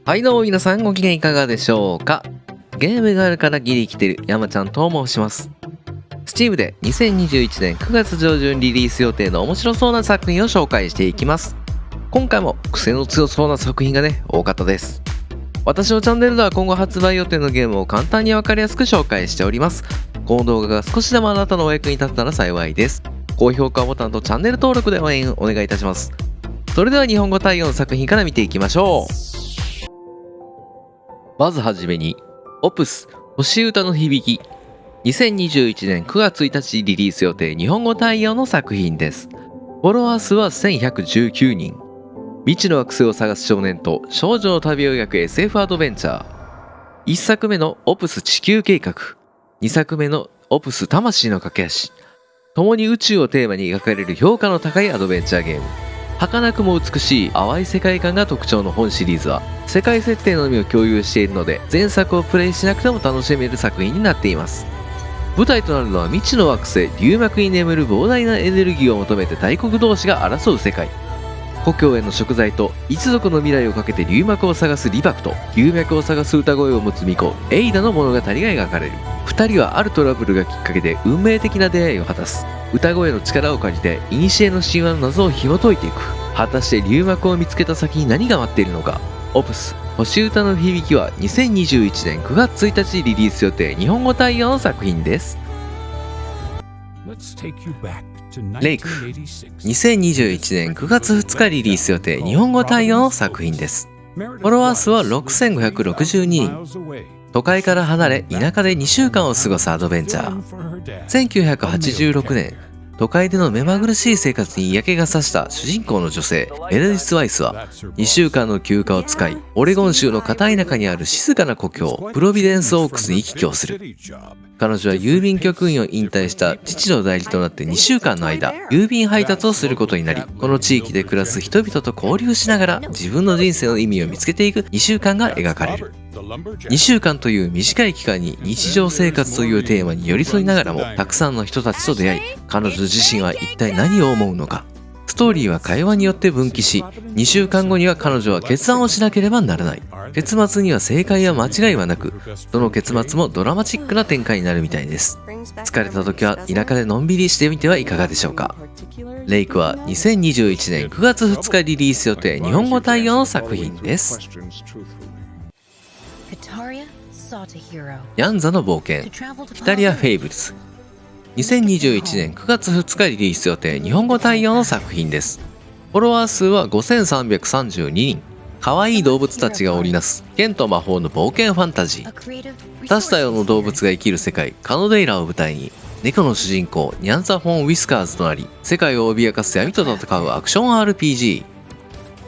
はいどうも皆さんご機嫌いかがでしょうか。ゲームがあるからギリ生きてる山ちゃんと申します。Steam で2021年9月上旬リリース予定の面白そうな作品を紹介していきます。今回も癖の強そうな作品が多かったです。私のチャンネルでは今後発売予定のゲームを簡単にわかりやすく紹介しております。この動画が少しでもあなたのお役に立ったら幸いです。高評価ボタンとチャンネル登録で応援お願いいたします。それでは日本語対応の作品から見ていきましょう。まずはじめに、オプス星歌の響き。2021年9月1日リリース予定日本語対応の作品です。フォロワー数は1119人。未知の惑星を探す少年と少女の旅を描く SF アドベンチャー。1作目のオプス地球計画。2作目のオプス魂の駆け足。共に宇宙をテーマに描かれる評価の高いアドベンチャーゲーム。儚くも美しい淡い世界観が特徴の本シリーズは世界設定のみを共有しているので前作をプレイしなくても楽しめる作品になっています。舞台となるのは未知の惑星竜膜に眠る膨大なエネルギーを求めて大国同士が争う世界。故郷への食材と一族の未来をかけて竜膜を探すリバクと竜脈を探す歌声を持つ巫女エイダの物語が描かれる。2人はあるトラブルがきっかけで運命的な出会いを果たす。歌声の力を借りて古の神話の謎を紐解いていく。果たして竜膜を見つけた先に何が待っているのか。オプス星歌の響きは2021年9月1日リリース予定日本語対応の作品です。レイク2021年9月2日リリース予定日本語対応の作品です。フォロワー数は6562人。都会から離れ田舎で2週間を過ごすアドベンチャー。1986年都会での目まぐるしい生活に嫌気がさした主人公の女性メレディス・ワイスは2週間の休暇を使いオレゴン州の片田舎にある静かな故郷プロビデンス・オークスに帰郷する。彼女は郵便局員を引退した父の代理となって2週間の間郵便配達をすることになり、この地域で暮らす人々と交流しながら自分の人生の意味を見つけていく2週間が描かれる。2週間という短い期間に日常生活というテーマに寄り添いながらもたくさんの人たちと出会い、彼女自身は一体何を思うのか。ストーリーは会話によって分岐し、2週間後には彼女は決断をしなければならない。結末には正解や間違いはなく、どの結末もドラマチックな展開になるみたいです。疲れた時は田舎でのんびりしてみてはいかがでしょうか。レイクは2021年9月2日リリース予定日本語対応の作品です。ヤンザの冒険ヒタリア・フェイブルズ2021年9月2日リリース予定日本語対応の作品です。フォロワー数は5332人。可愛い動物たちが織りなす剣と魔法の冒険ファンタジー。多種多様の動物が生きる世界カノデイラを舞台に猫の主人公ニャンザ・フォン・ウィスカーズとなり世界を脅かす闇と戦うアクション RPG。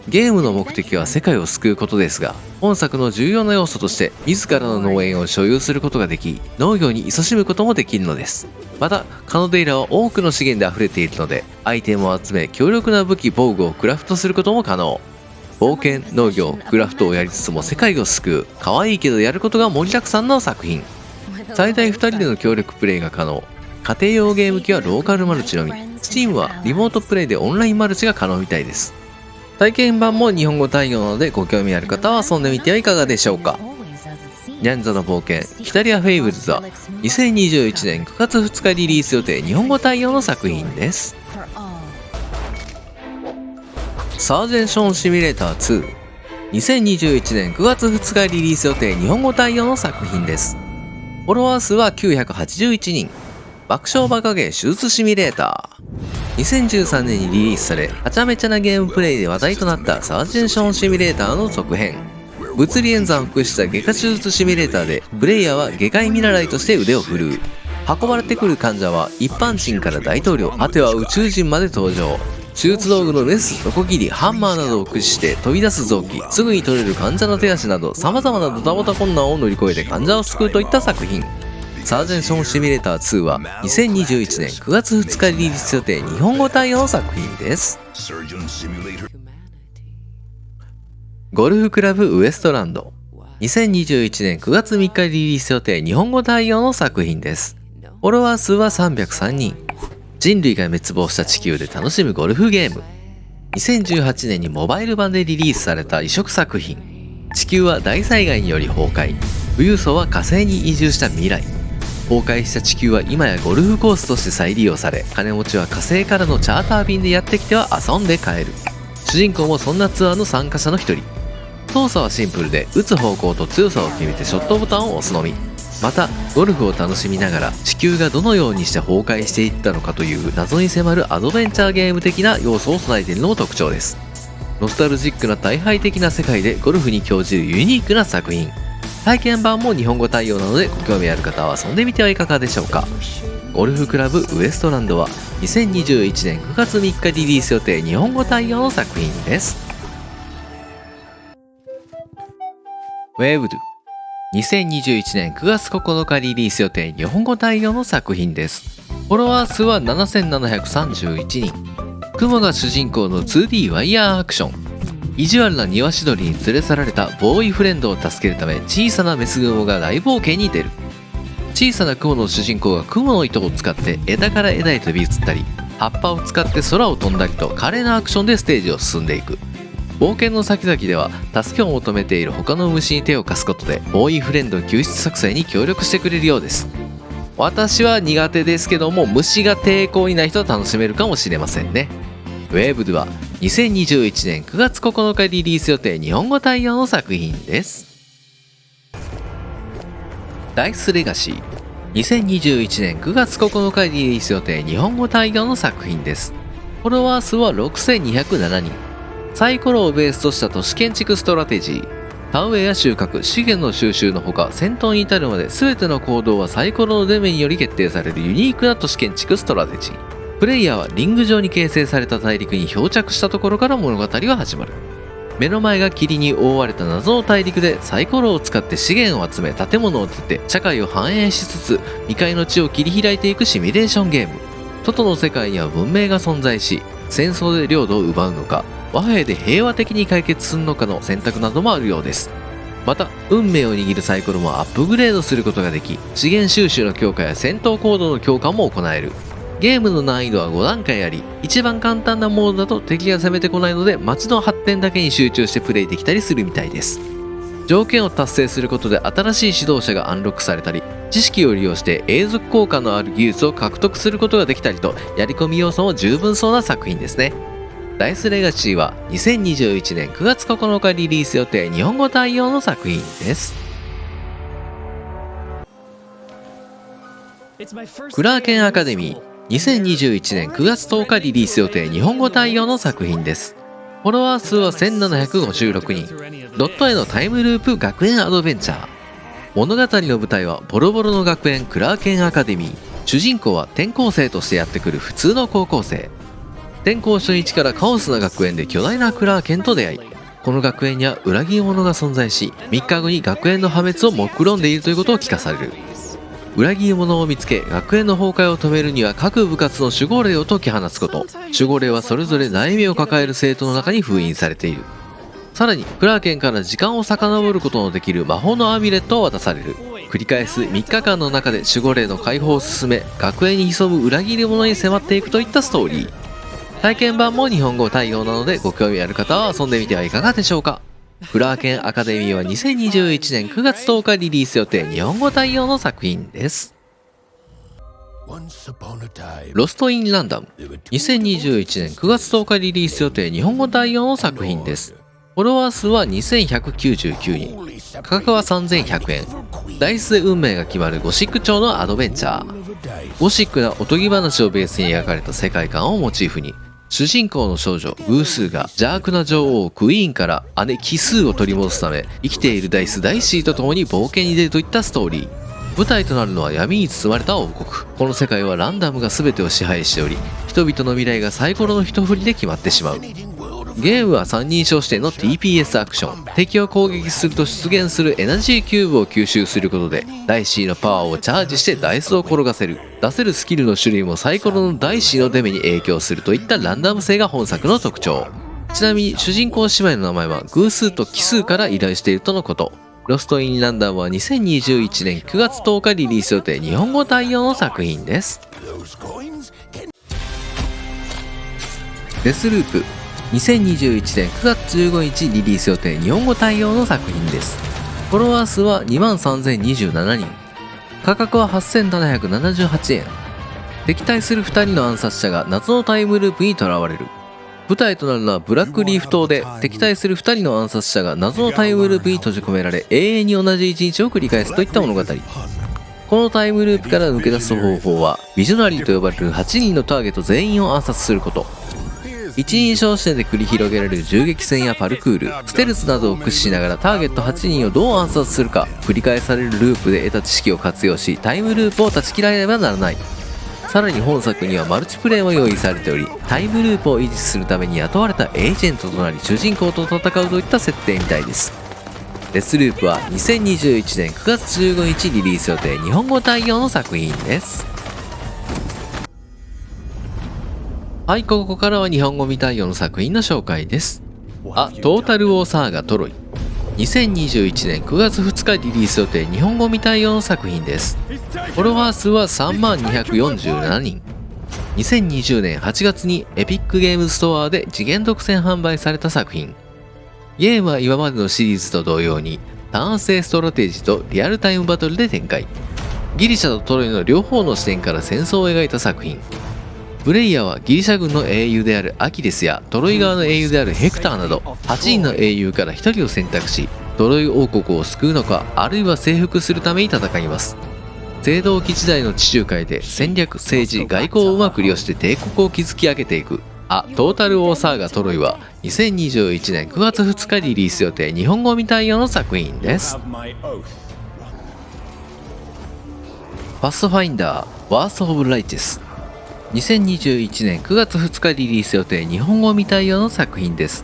ゲームの目的は世界を救うことですが、本作の重要な要素として自らの農園を所有することができ、農業に勤しむこともできるのです。またカノデイラは多くの資源で溢れているのでアイテムを集め強力な武器防具をクラフトすることも可能。冒険農業クラフトをやりつつも世界を救う可愛いけどやることが盛りだくさんの作品。最大2人での協力プレイが可能。家庭用ゲーム機はローカルマルチのみ。 Steam はリモートプレイでオンラインマルチが可能みたいです。体験版も日本語対応なのでご興味ある方は遊んでみてはいかがでしょうか。ニャンザの冒険ヒタリア・フェイブルズは2021年9月2日リリース予定日本語対応の作品です。サージェンションシミュレーター2 2021年9月2日リリース予定日本語対応の作品です。フォロワー数は981人。爆笑バカゲー手術シミュレーター。2013年にリリースされはちゃめちゃなゲームプレイで話題となったサージェンションシミュレーターの続編。物理演算を複した外科手術シミュレーターでプレイヤーは外科医見習いとして腕を振るう。運ばれてくる患者は一般人から大統領果ては宇宙人まで登場。手術道具のメス、ノコギリ、ハンマーなどを駆使して飛び出す臓器、すぐに取れる患者の手足など様々なドタバタ困難を乗り越えて患者を救うといった作品。サージェンションシミュレーター2は2021年9月2日リリース予定日本語対応の作品です。ゴルフクラブウエストランド2021年9月3日リリース予定日本語対応の作品です。フォロワー数は303人。人類が滅亡した地球で楽しむゴルフゲーム。2018年にモバイル版でリリースされた異色作品。地地球は大災害により崩壊。富裕層は火星に移住した未来。崩壊した地球は今やゴルフコースとして再利用され、金持ちは火星からのチャーター便でやってきては遊んで帰る。主人公もそんなツアーの参加者の一人。操作はシンプルで、打つ方向と強さを決めてショットボタンを押すのみ。またゴルフを楽しみながら地球がどのようにして崩壊していったのかという謎に迫るアドベンチャーゲーム的な要素を備えているのも特徴です。ノスタルジックな大敗的な世界でゴルフに興じるユニークな作品。体験版も日本語対応なので、ご興味ある方は遊んでみてはいかがでしょうか。ゴルフクラブウエストランドは2021年9月3日リリース予定、日本語対応の作品です。ウェーブド2021年9月9日リリース予定、日本語対応の作品です。フォロワー数は7731人。雲が主人公の 2D ワイヤーアクション。意地悪な庭師鳥に連れ去られたボーイフレンドを助けるため、小さなメス雲が大冒険に出る。小さな雲の主人公が雲の糸を使って枝から枝へ飛び移ったり、葉っぱを使って空を飛んだりと華麗なアクションでステージを進んでいく。冒険の先々では助けを求めている他の虫に手を貸すことでボーイフレンド救出作戦に協力してくれるようです。私は苦手ですけども、虫が抵抗にない人は楽しめるかもしれませんね。ウェーブドは2021年9月9日リリース予定、日本語対応の作品です。ダイスレガシー2021年9月9日リリース予定、日本語対応の作品です。フォロワー数は6207人。サイコロをベースとした都市建築ストラテジー。田植えや収穫、資源の収集のほか、戦闘に至るまで全ての行動はサイコロの出目により決定されるユニークな都市建築ストラテジー。プレイヤーはリング上に形成された大陸に漂着したところから物語は始まる。目の前が霧に覆われた謎の大陸でサイコロを使って資源を集め、建物を建て社会を繁栄しつつ未開の地を切り開いていくシミュレーションゲーム。外の世界には文明が存在し、戦争で領土を奪うのか、和平で平和的に解決するのかの選択などもあるようです。また運命を握るサイコロもアップグレードすることができ、資源収集の強化や戦闘行動の強化も行える。ゲームの難易度は5段階あり、一番簡単なモードだと敵が攻めてこないので、街の発展だけに集中してプレイできたりするみたいです。条件を達成することで新しい指導者がアンロックされたり、知識を利用して永続効果のある技術を獲得することができたりと、やり込み要素も十分そうな作品ですね。ダイスレガシーは2021年9月9日リリース予定、日本語対応の作品です。クラーケンアカデミー2021年9月10日リリース予定、日本語対応の作品です。フォロワー数は1756人。ドット絵のタイムループ学園アドベンチャー。物語の舞台はボロボロの学園クラーケンアカデミー。主人公は転校生としてやってくる普通の高校生。転校初日からカオスな学園で巨大なクラーケンと出会い、この学園には裏切り者が存在し、3日後に学園の破滅を目論んでいるということを聞かされる。裏切り者を見つけ、学園の崩壊を止めるには各部活の守護霊を解き放つこと。守護霊はそれぞれ悩みを抱える生徒の中に封印されている。さらにクラーケンから時間を遡ることのできる魔法のアミュレットを渡される。繰り返す3日間の中で守護霊の解放を進め、学園に潜む裏切り者に迫っていくといったストーリー。体験版も日本語対応なので、ご興味ある方は遊んでみてはいかがでしょうか。クラーケンアカデミーは2021年9月10日リリース予定、日本語対応の作品です。ロスト・イン・ランダム2021年9月10日リリース予定、日本語対応の作品です。フォロワー数は2199人。価格は3100円。ダイスで運命が決まるゴシック調のアドベンチャー。ゴシックなおとぎ話をベースに描かれた世界観をモチーフに、主人公の少女偶数が邪悪な女王クイーンから姉奇数を取り戻すため、生きているダイスダイシーと共に冒険に出るといったストーリー。舞台となるのは闇に包まれた王国。この世界はランダムが全てを支配しており、人々の未来がサイコロの一振りで決まってしまう。ゲームは三人称視点の TPS アクション。敵を攻撃すると出現するエナジーキューブを吸収することで、ダイシーのパワーをチャージしてダイスを転がせる。出せるスキルの種類もサイコロのダイシーの出目に影響するといったランダム性が本作の特徴。ちなみに主人公姉妹の名前は偶数と奇数から依頼しているとのこと。ロスト・イン・ランダムは2021年9月10日リリース予定、日本語対応の作品です。デスループ2021年9月15日リリース予定日本語対応の作品です。フォロワー数は23,027人。価格は8,778円。敵対する2人の暗殺者が謎のタイムループに囚われる。舞台となるのはブラックリーフ島で、敵対する2人の暗殺者が謎のタイムループに閉じ込められ、永遠に同じ一日を繰り返すといった物語。このタイムループから抜け出す方法は、ビジョナリーと呼ばれる8人のターゲット全員を暗殺すること。一人称視点で繰り広げられる銃撃戦やパルクール、ステルスなどを駆使しながらターゲット8人をどう暗殺するか、繰り返されるループで得た知識を活用し、タイムループを断ち切らねばならない。さらに本作にはマルチプレイも用意されており、タイムループを維持するために雇われたエージェントとなり主人公と戦うといった設定みたいです。デスループは2021年9月15日リリース予定日本語対応の作品です。はい、ここからは日本語未対応の作品の紹介です。トータルウォーサーガトロイ。2021年9月2日リリース予定日本語未対応の作品です。フォロワー数は30,247人。2020年8月にエピックゲームストアで次元独占販売された作品。ゲームは今までのシリーズと同様にターン制ストラテジーとリアルタイムバトルで展開。ギリシャとトロイの両方の視点から戦争を描いた作品。プレイヤーはギリシャ軍の英雄であるアキレスやトロイ側の英雄であるヘクターなど8人の英雄から1人を選択し、トロイ王国を救うのか、あるいは征服するために戦います。青銅器時代の地中海で戦略、政治、外交をうまく利用して帝国を築き上げていくトータルウォーサーガトロイは2021年9月2日リリース予定日本語未対応の作品です。パスファインダーワース・オブ・ライチェス。2021年9月2日リリース予定日本語未対応の作品です。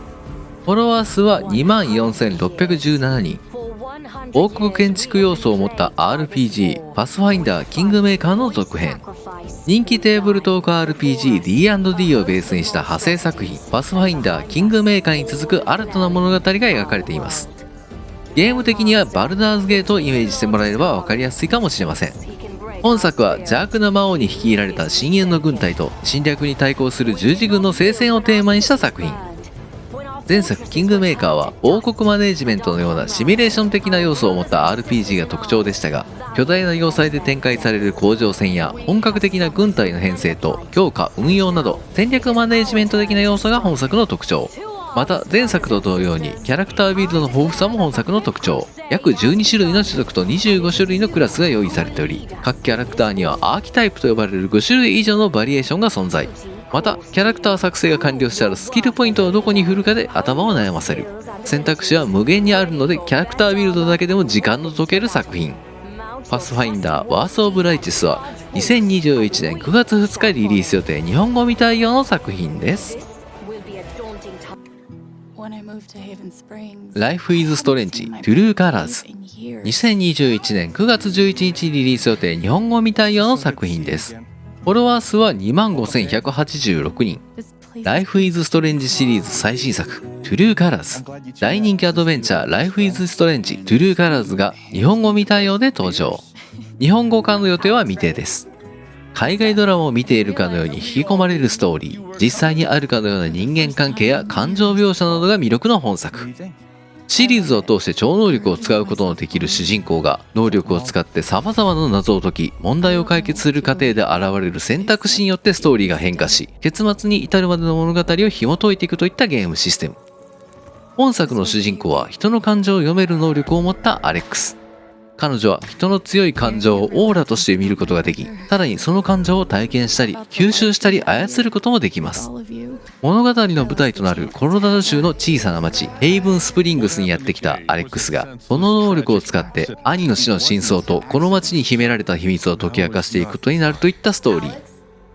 フォロワー数は24,617人。王国建築要素を持った RPG パスファインダーキングメーカーの続編。人気テーブルトーク RPG D&D をベースにした派生作品パスファインダーキングメーカーに続く新たな物語が描かれています。ゲーム的にはバルダーズゲートをイメージしてもらえれば分かりやすいかもしれません。本作は邪悪な魔王に率いられた深淵の軍隊と侵略に対抗する十字軍の聖戦をテーマにした作品。前作キングメーカーは王国マネージメントのようなシミュレーション的な要素を持った RPG が特徴でしたが、巨大な要塞で展開される工場戦や本格的な軍隊の編成と強化運用など戦略マネージメント的な要素が本作の特徴。また前作と同様にキャラクタービルドの豊富さも本作の特徴。約12種類の種族と25種類のクラスが用意されており、各キャラクターにはアーキタイプと呼ばれる5種類以上のバリエーションが存在。またキャラクター作成が完了したらスキルポイントをどこに振るかで頭を悩ませる。選択肢は無限にあるのでキャラクタービルドだけでも時間の解ける作品。パスファインダーワース・オブ・ライチェスは2021年9月2日リリース予定日本語未対応の作品です。Life is Strange True Colors。 2021年9月11日リリース予定日本語未対応の作品です。フォロワー数は25,186人。Life is Strange シリーズ最新作 True Colors。 大人気アドベンチャー Life is Strange True Colors が日本語未対応で登場。日本語化の予定は未定です。海外ドラマを見ているかのように引き込まれるストーリー、実際にあるかのような人間関係や感情描写などが魅力の本作。シリーズを通して超能力を使うことのできる主人公が能力を使って様々な謎を解き、問題を解決する過程で現れる選択肢によってストーリーが変化し、結末に至るまでの物語を紐解いていくといったゲームシステム。本作の主人公は人の感情を読める能力を持ったアレックス。彼女は人の強い感情をオーラとして見ることができ、さらにその感情を体験したり吸収したり操ることもできます。物語の舞台となるコロラド州の小さな町ヘイブンスプリングスにやってきたアレックスが、その能力を使って兄の死の真相とこの町に秘められた秘密を解き明かしていくことになるといったストーリー。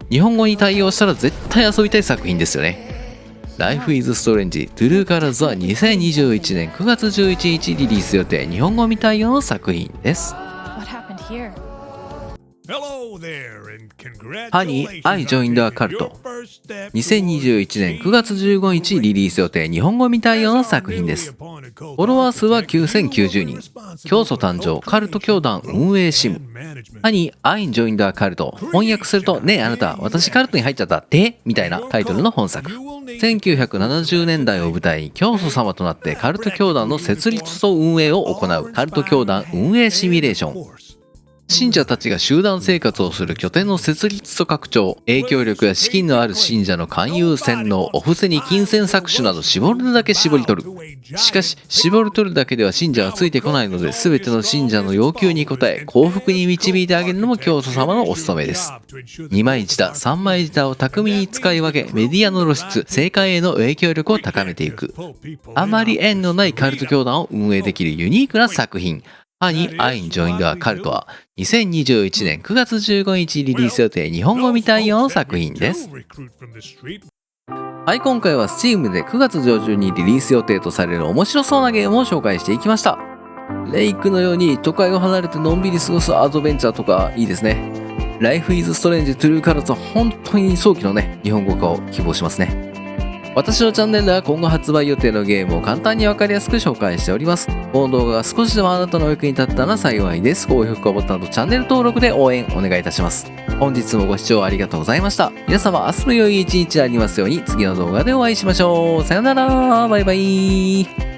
日本語に対応したら絶対遊びたい作品ですよね。Life is Strange True Colors は2021年9月11日リリース予定日本語未対応の作品です。ハニー、I joined a cult。2021年9月15日リリース予定日本語未対応の作品です。フォロワー数は9090人。教祖誕生、カルト教団運営支務。ハニー、I joined a cult。翻訳すると、ねえあなた、私カルトに入っちゃったってみたいなタイトルの本作。1970年代を舞台に教祖様となってカルト教団の設立と運営を行うカルト教団運営シミュレーション。信者たちが集団生活をする拠点の設立と拡張、影響力や資金のある信者の勧誘洗脳、お布施に金銭搾取など絞るだけ絞り取る。しかし、絞り取るだけでは信者はついてこないので、全ての信者の要求に応え、幸福に導いてあげるのも教祖様のお務めです。2枚舌、3枚舌を巧みに使い分け、メディアの露出、政界への影響力を高めていく。あまり縁のないカルト教団を運営できるユニークな作品。ハニー、I joined a cultは2021年9月15日リリース予定日本語未対応の作品です。はい、今回は Steam で9月上旬にリリース予定とされる面白そうなゲームを紹介していきました。レイクのように都会を離れてのんびり過ごすアドベンチャーとかいいですね。Life is Strange True Colors は本当に早期のね、日本語化を希望しますね。私のチャンネルでは今後発売予定のゲームを簡単に分かりやすく紹介しております。この動画が少しでもあなたのお役に立ったら幸いです。高評価ボタンとチャンネル登録で応援お願いいたします。本日もご視聴ありがとうございました。皆様明日の良い一日でありますように次の動画でお会いしましょう。さよなら、バイバイ。